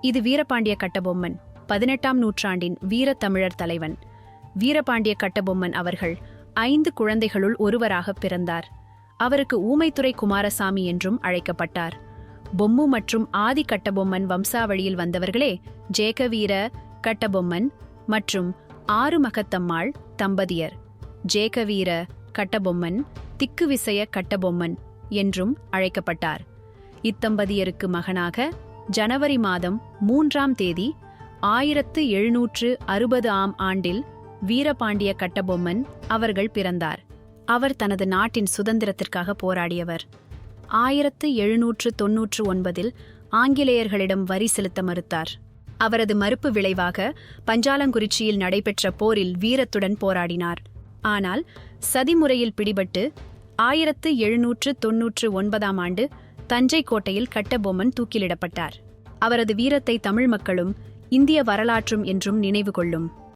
இது வீரபாண்டிய கட்டபொம்மன், 18ஆம் நூற்றாண்டின் வீரத்தமிழர் தலைவன். வீரபாண்டிய கட்டபொம்மன் அவர்கள் 5 குழந்தைகளுள் ஒருவராக பிறந்தார். அவருக்கு ஊமைத்துறை குமாரசாமி என்றும் அழைக்கப்பட்டார். பொம்மு மற்றும் ஆதி கட்டபொம்மன் வம்சாவளியில் வந்தவர்களே ஜேகவீர கட்டபொம்மன் மற்றும் ஆறுமகத்தம்மாள் தம்பதியர். ஜேகவீர கட்டபொம்மன் திக்குவிசய கட்டபொம்மன் என்றும் அழைக்கப்பட்டார். இத்தம்பதியருக்கு மகனாக ஜனவரி மாதம் 3ஆம் தேதி 1760 ஆண்டில் வீரபாண்டிய கட்டபொம்மன் அவர்கள் பிறந்தார். அவர் தனது நாட்டின் சுதந்திரத்திற்காக போராடியவர். 1799 ஆங்கிலேயர்களிடம் வரி செலுத்த மறுத்தார். அவரது மறுப்பு விளைவாக பஞ்சாலங்குறிச்சியில் நடைபெற்ற போரில் வீரத்துடன் போராடினார். ஆனால் சதிமுறையில் பிடிபட்டு 1799 ஆண்டு தஞ்சை கோட்டையில் கட்டபொம்மன் தூக்கிலிடப்பட்டார். அவரது வீரத்தை தமிழ் மக்களும் இந்திய வரலாற்றும் என்றும் நினைவு கொள்ளும்.